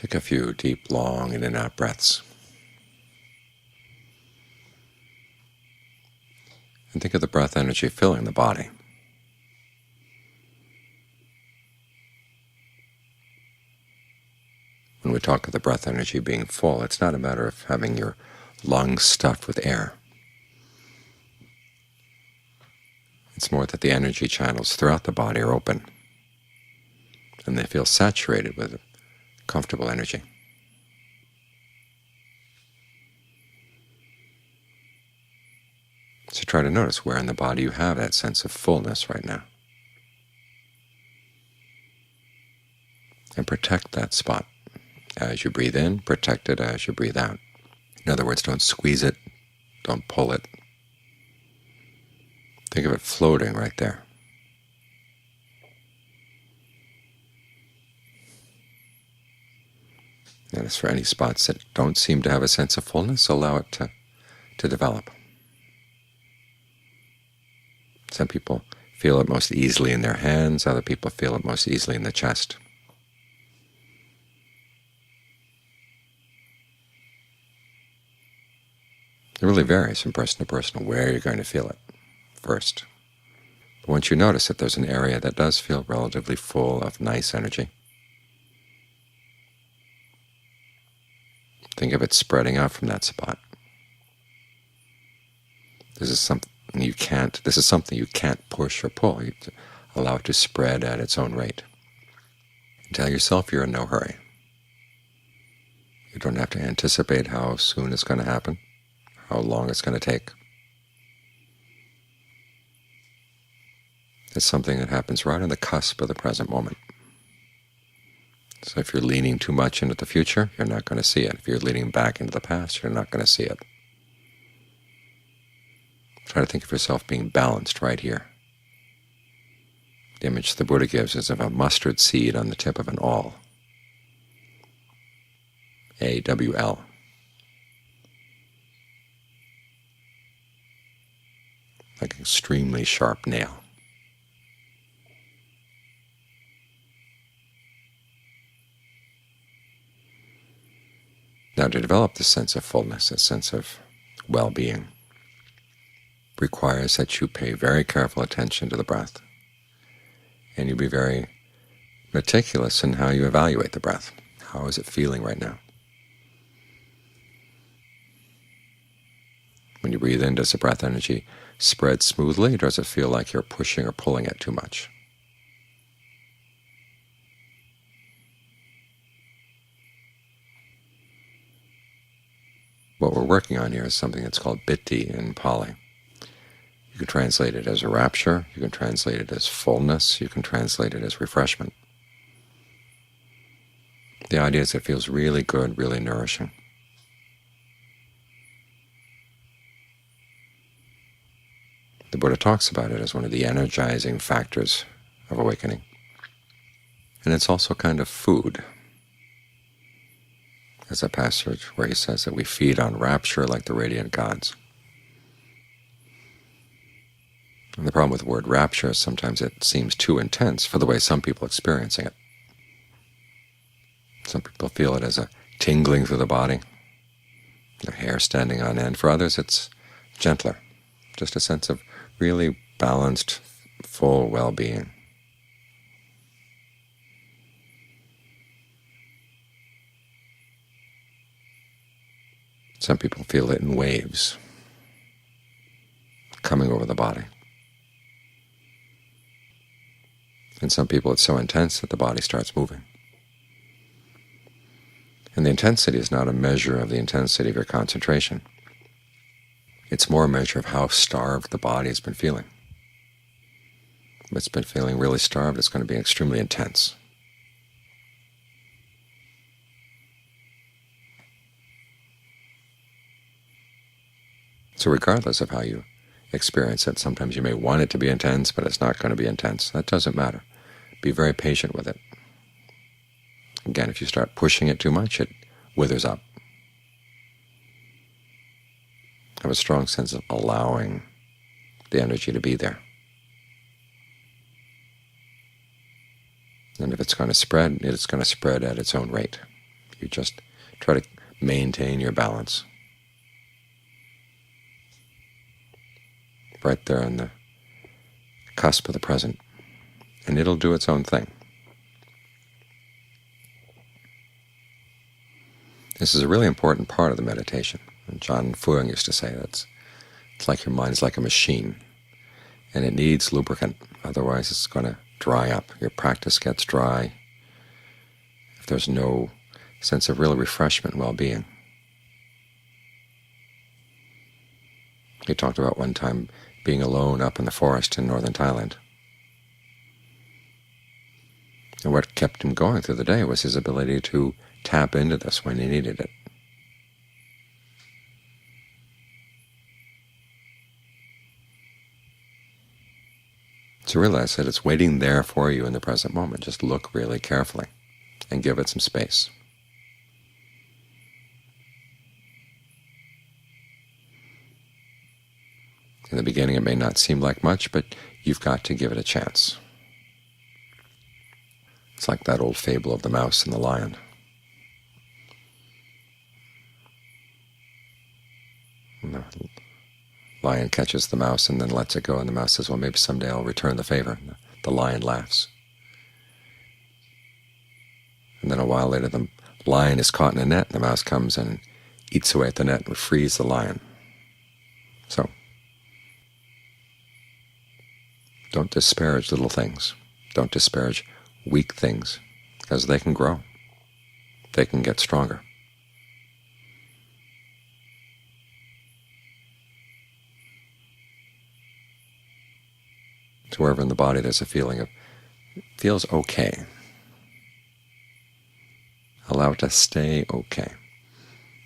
Take a few deep, long in and out breaths. And think of the breath energy filling the body. When we talk of the breath energy being full, it's not a matter of having your lungs stuffed with air. It's more that the energy channels throughout the body are open, and they feel saturated with comfortable energy. So try to notice where in the body you have that sense of fullness right now, and protect that spot. As you breathe in, protect it as you breathe out. In other words, don't squeeze it, don't pull it. Think of it floating right there. And as for any spots that don't seem to have a sense of fullness, allow it to develop. Some people feel it most easily in their hands, other people feel it most easily in the chest. It really varies from person to person where you're going to feel it first. But once you notice that there's an area that does feel relatively full of nice energy, think of it spreading out from that spot. This is something you can't push or pull. You allow it to spread at its own rate. And tell yourself you're in no hurry. You don't have to anticipate how soon it's going to happen, how long it's going to take. It's something that happens right on the cusp of the present moment. So if you're leaning too much into the future, you're not going to see it. If you're leaning back into the past, you're not going to see it. Try to think of yourself being balanced right here. The image the Buddha gives is of a mustard seed on the tip of an awl. A-W-L. Like an extremely sharp nail. Now, to develop this sense of fullness, this sense of well-being, requires that you pay very careful attention to the breath, and you be very meticulous in how you evaluate the breath. How is it feeling right now? When you breathe in, does the breath energy spread smoothly, or does it feel like you're pushing or pulling it too much? What we're working on here is something that's called Bitti in Pali. You can translate it as a rapture, you can translate it as fullness, you can translate it as refreshment. The idea is it feels really good, really nourishing. The Buddha talks about it as one of the energizing factors of awakening. And it's also kind of food. There's a passage where he says that we feed on rapture like the radiant gods. And the problem with the word rapture is sometimes it seems too intense for the way some people are experiencing it. Some people feel it as a tingling through the body, their hair standing on end. For others it's gentler, just a sense of really balanced, full well-being. Some people feel it in waves coming over the body. And some people it's so intense that the body starts moving. And the intensity is not a measure of the intensity of your concentration. It's more a measure of how starved the body has been feeling. If it's been feeling really starved, it's going to be extremely intense. So regardless of how you experience it, sometimes you may want it to be intense, but it's not going to be intense. That doesn't matter. Be very patient with it. Again, if you start pushing it too much, it withers up. Have a strong sense of allowing the energy to be there. And if it's going to spread, it's going to spread at its own rate. You just try to maintain your balance right there on the cusp of the present, and it'll do its own thing. This is a really important part of the meditation. And John Fuang used to say that it's like your mind is like a machine, and it needs lubricant. Otherwise it's going to dry up. Your practice gets dry if there's no sense of real refreshment and well-being. He talked about one time being alone up in the forest in northern Thailand. And what kept him going through the day was his ability to tap into this when he needed it. To realize that it's waiting there for you in the present moment. Just look really carefully and give it some space. In the beginning it may not seem like much, but you've got to give it a chance. It's like that old fable of the mouse and the lion. And the lion catches the mouse and then lets it go, and the mouse says, well, maybe someday I'll return the favor. And the lion laughs. And then a while later the lion is caught in a net, and the mouse comes and eats away at the net and frees the lion. So don't disparage little things. Don't disparage weak things, because they can grow. They can get stronger. So wherever in the body there's a feeling of, feels okay, allow it to stay okay.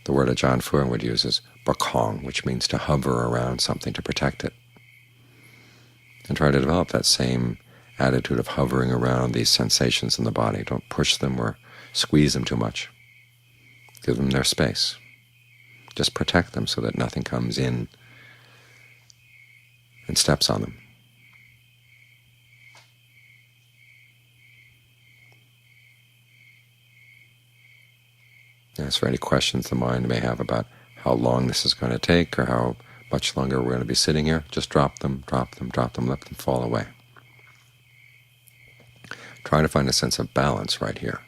The word that John Fuang would use is bakong, which means to hover around something, to protect it. And try to develop that same attitude of hovering around these sensations in the body. Don't push them or squeeze them too much. Give them their space. Just protect them so that nothing comes in and steps on them. As for any questions the mind may have about how long this is going to take or how much longer we're going to be sitting here, just drop them, drop them, drop them, let them fall away. Try to find a sense of balance right here.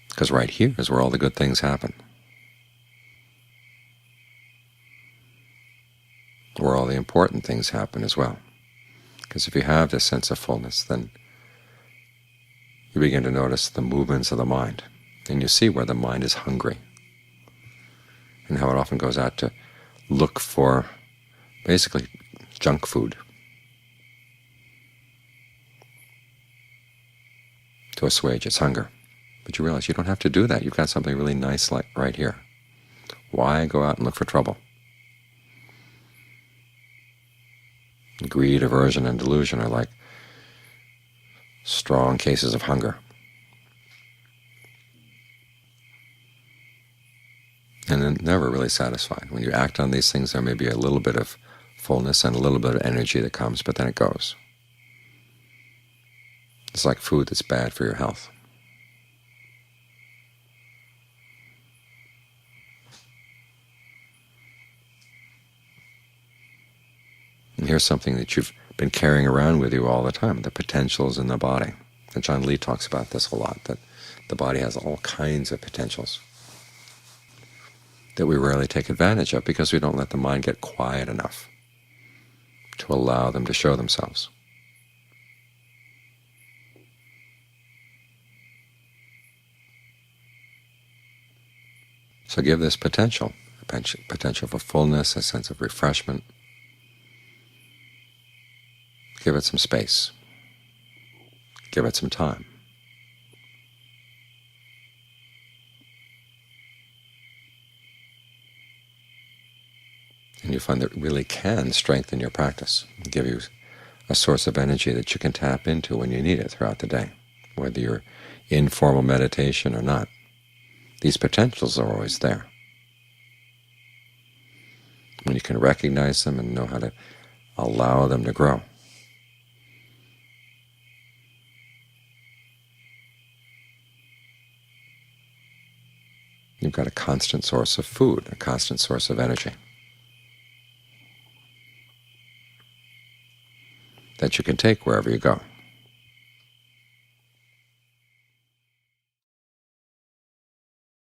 Because right here is where all the good things happen, where all the important things happen as well. Because if you have this sense of fullness, then you begin to notice the movements of the mind, and you see where the mind is hungry, and how it often goes out to look for basically junk food to assuage its hunger. But you realize you don't have to do that. You've got something really nice like right here. Why go out and look for trouble? Greed, aversion, and delusion are like strong cases of hunger. And they're never really satisfied. When you act on these things, there may be a little bit of fullness and a little bit of energy that comes, but then it goes. It's like food that's bad for your health. And here's something that you've been carrying around with you all the time, the potentials in the body. And John Lee talks about this a lot, that the body has all kinds of potentials that we rarely take advantage of because we don't let the mind get quiet enough to allow them to show themselves. So give this potential, potential for fullness, a sense of refreshment. Give it some space. Give it some time. And you find that it really can strengthen your practice, give you a source of energy that you can tap into when you need it throughout the day, whether you're in formal meditation or not. These potentials are always there. When you can recognize them and know how to allow them to grow, You've got a constant source of food, a constant source of energy that you can take wherever you go.